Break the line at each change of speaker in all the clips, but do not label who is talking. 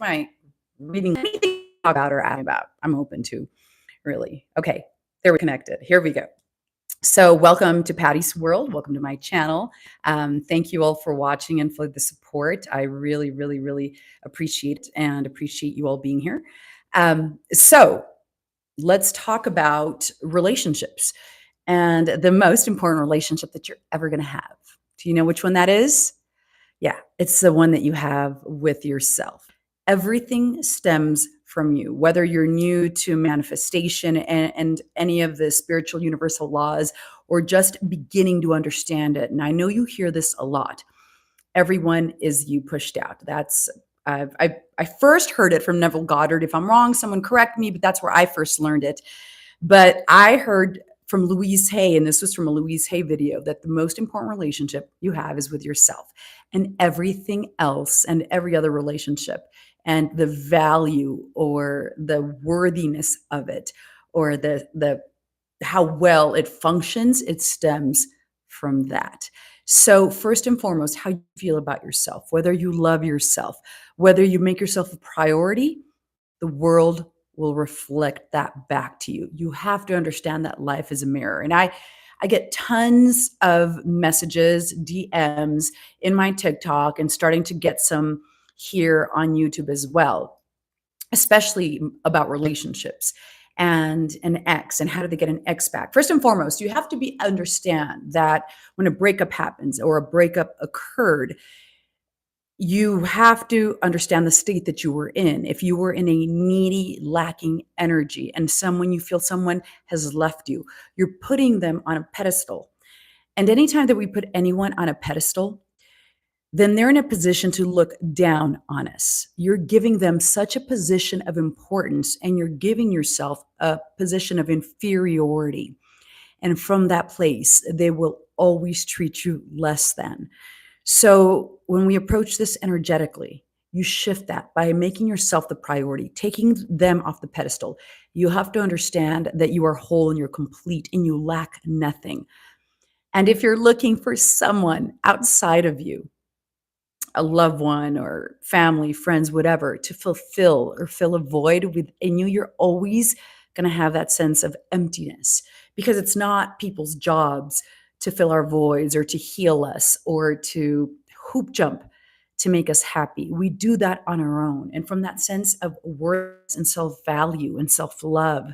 my reading anything to talk about or ask about. I'm open to, really. Okay, there we connected. Here we go. So, welcome to Patty's World. Welcome to my channel. Thank you all for watching and for the support. I really, really, really appreciate it and appreciate you all being here. So, let's talk about relationships and the most important relationship that you're ever going to have. Do you know which one that is? Yeah, it's the one that you have with yourself. Everything stems from you, whether you're new to manifestation and any of the spiritual universal laws or just beginning to understand it. And I know you hear this a lot. Everyone is you pushed out. I first heard it from Neville Goddard. If I'm wrong, someone correct me, but that's where I first learned it. But I heard from Louise Hay, and this was from a Louise Hay video, that the most important relationship you have is with yourself, and everything else and every other relationship and the value or the worthiness of it or the how well it functions, it stems from that. So first and foremost, how you feel about yourself, whether you love yourself, whether you make yourself a priority, the world will reflect that back to you. You have to understand that life is a mirror. And I get tons of messages, DMs in my TikTok and starting to get some here on YouTube as well, especially about relationships and an ex and how do they get an ex back. First and foremost, you have to understand that when a breakup happens or a breakup occurred, you have to understand the state that you were in. If you were in a needy, lacking energy and you feel someone has left you, you're putting them on a pedestal. And anytime that we put anyone on a pedestal, then they're in a position to look down on us. You're giving them such a position of importance and you're giving yourself a position of inferiority. And from that place, they will always treat you less than. So when we approach this energetically, you shift that by making yourself the priority, taking them off the pedestal. You have to understand that you are whole and you're complete and you lack nothing. And if you're looking for someone outside of you, a loved one or family, friends, whatever, to fulfill or fill a void within you, you're always going to have that sense of emptiness because it's not people's jobs to fill our voids or to heal us or to hoop jump to make us happy. We do that on our own. And from that sense of worth and self-value and self-love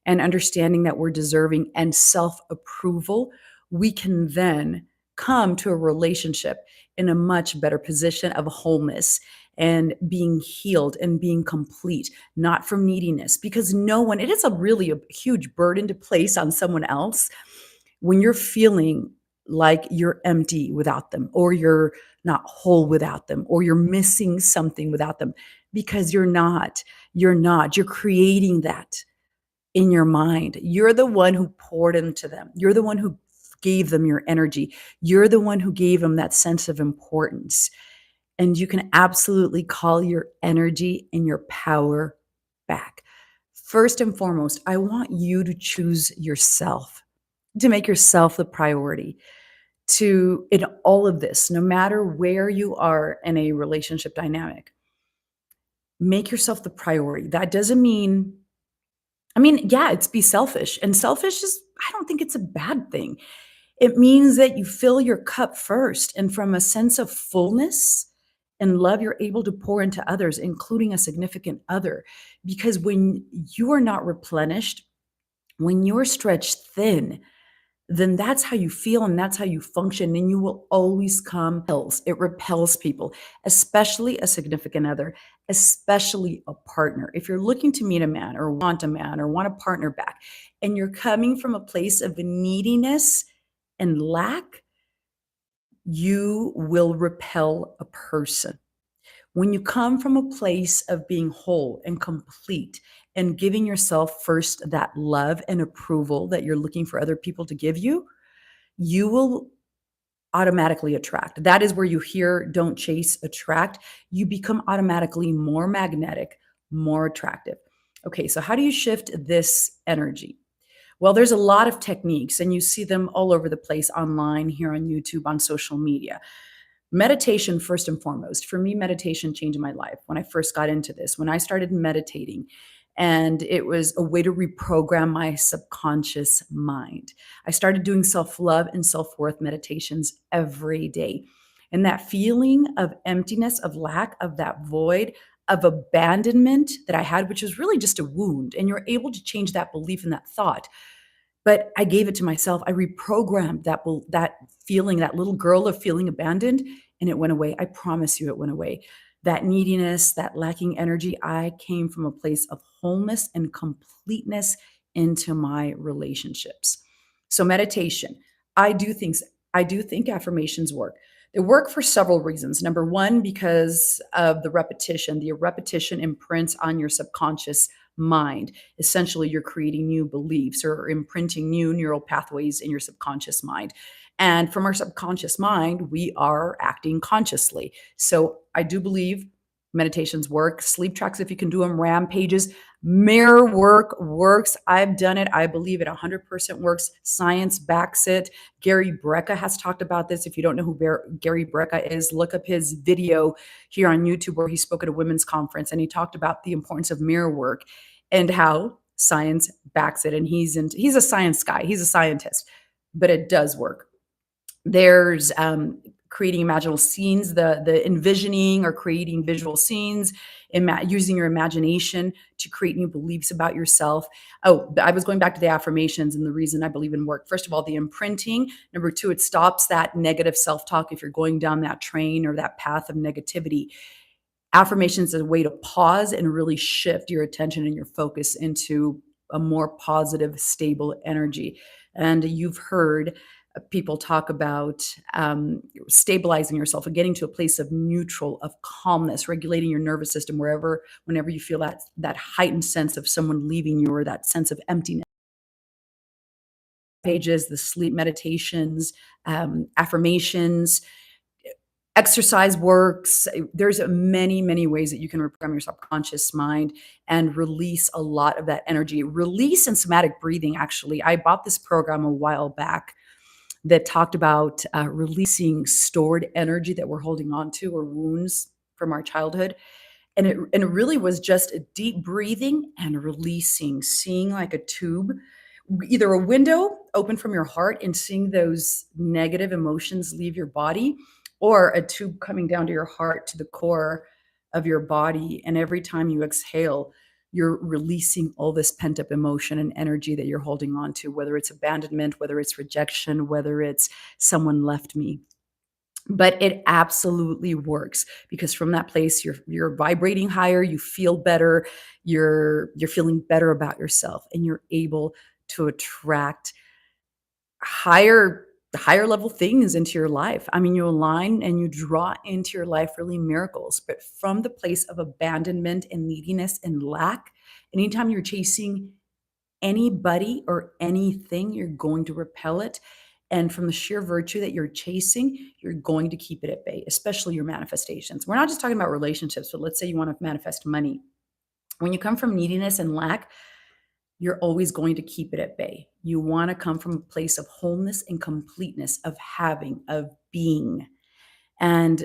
and understanding that we're deserving and self-approval, we can then come to a relationship in a much better position of wholeness and being healed and being complete, not from neediness. Because it is a huge burden to place on someone else when you're feeling like you're empty without them, or you're not whole without them, or you're missing something without them, because you're not. You're creating that in your mind. You're the one who poured into them. You're the one who gave them your energy. You're the one who gave them that sense of importance. And you can absolutely call your energy and your power back. First and foremost, I want you to choose yourself, to make yourself the priority in all of this, no matter where you are in a relationship dynamic, make yourself the priority. That doesn't mean, yeah, it's be selfish. And selfish I don't think it's a bad thing. It means that you fill your cup first. And from a sense of fullness and love, you're able to pour into others, including a significant other. Because when you are not replenished, when you're stretched thin, then that's how you feel and that's how you function. And you will always it repels people, especially a significant other, especially a partner. If you're looking to meet a man or want a partner back, and you're coming from a place of neediness and lack, you will repel a person. When you come from a place of being whole and complete and giving yourself first that love and approval that you're looking for other people to give you, you will automatically attract. That is where you hear don't chase, attract. You become automatically more magnetic, more attractive. Okay, so how do you shift this energy? Well, there's a lot of techniques and you see them all over the place online, here on YouTube, on social media. Meditation, first and foremost, for me, meditation changed my life when I first got into this, when I started meditating. And it was a way to reprogram my subconscious mind. I started doing self love and self worth meditations every day. And that feeling of emptiness, of lack, of that void, of abandonment that I had, which was really just a wound. And you're able to change that belief and that thought, but I gave it to myself. I reprogrammed that feeling, that little girl of feeling abandoned, and it went away. I promise you it went away. That neediness, that lacking energy, I came from a place of wholeness and completeness into my relationships. So meditation, I do think I do think affirmations work. They work for several reasons. Number one, because of the repetition. The repetition imprints on your subconscious mind. Essentially, you're creating new beliefs or imprinting new neural pathways in your subconscious mind. And from our subconscious mind, we are acting consciously. So I do believe meditations work. Sleep tracks, if you can do them, rampages, mirror work works. I've done it. I believe it 100% works. Science backs it. Gary Brecka has talked about this. If you don't know who Gary Brecka is, look up his video here on YouTube where he spoke at a women's conference and he talked about the importance of mirror work and how science backs it. And he's a science guy. He's a scientist, but it does work. There's creating imaginal scenes, the envisioning or creating visual scenes, using your imagination to create new beliefs about yourself. Oh, I was going back to the affirmations and the reason I believe in work. First of all, the imprinting. Number two, it stops that negative self-talk if you're going down that train or that path of negativity. Affirmations is a way to pause and really shift your attention and your focus into a more positive, stable energy. And you've heard people talk about stabilizing yourself and getting to a place of neutral, of calmness, regulating your nervous system whenever you feel that heightened sense of someone leaving you or that sense of emptiness. Pages, the sleep meditations, affirmations, exercise works. There's many ways that you can reprogram your subconscious mind and release a lot of that energy. Release and somatic breathing, actually. I bought this program a while back that talked about releasing stored energy that we're holding on to or wounds from our childhood. And it really was just a deep breathing and releasing, seeing like a tube, either a window open from your heart and seeing those negative emotions leave your body, or a tube coming down to your heart to the core of your body. And every time you exhale, you're releasing all this pent up emotion and energy that you're holding on to, whether it's abandonment, whether it's rejection, whether it's someone left me. But it absolutely works because from that place you're vibrating higher, you feel better, you're feeling better about yourself, and you're able to attract higher higher level things into your life. I mean, you align and you draw into your life really miracles, but from the place of abandonment and neediness and lack, anytime you're chasing anybody or anything, you're going to repel it. And from the sheer virtue that you're chasing, you're going to keep it at bay, especially your manifestations. We're not just talking about relationships, but let's say you want to manifest money. When you come from neediness and lack, you're always going to keep it at bay. You want to come from a place of wholeness and completeness, of having, of being. And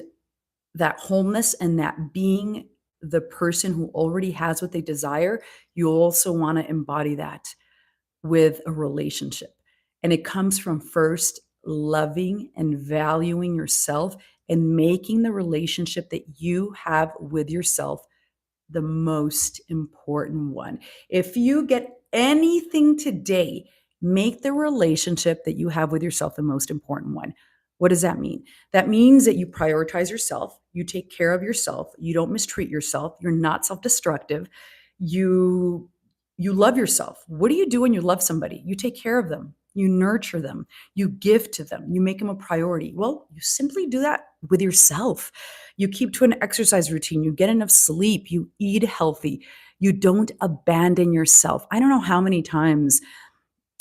that wholeness and that being the person who already has what they desire, you also want to embody that with a relationship. And it comes from first loving and valuing yourself and making the relationship that you have with yourself the most important one. If you get anything today, make the relationship that you have with yourself the most important one. What does that mean? That means that you prioritize yourself, you take care of yourself, you don't mistreat yourself, you're not self-destructive, you you love yourself. What do you do when you love somebody? You take care of them, you nurture them, you give to them, you make them a priority. Well, you simply do that with yourself. You keep to an exercise routine, you get enough sleep, you eat healthy, you don't abandon yourself. I don't know how many times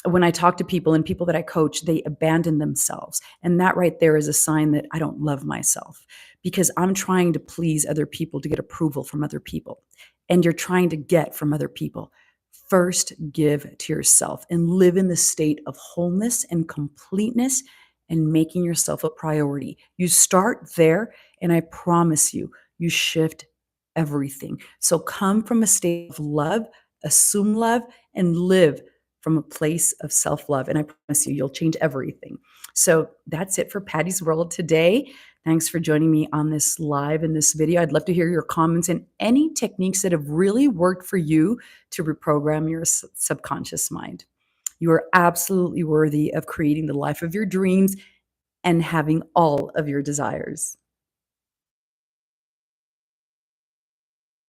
when I talk to people and people that I coach, they abandon themselves. And that right there is a sign that I don't love myself because I'm trying to please other people to get approval from other people. And you're trying to get from other people. First, give to yourself and live in the state of wholeness and completeness and making yourself a priority. You start there, and I promise you, you shift everything. So come from a state of love, assume love, and live from a place of self love. And I promise you, you'll change everything. So that's it for Patty's World today. Thanks for joining me on this live in this video. I'd love to hear your comments and any techniques that have really worked for you to reprogram your subconscious mind. You are absolutely worthy of creating the life of your dreams and having all of your desires.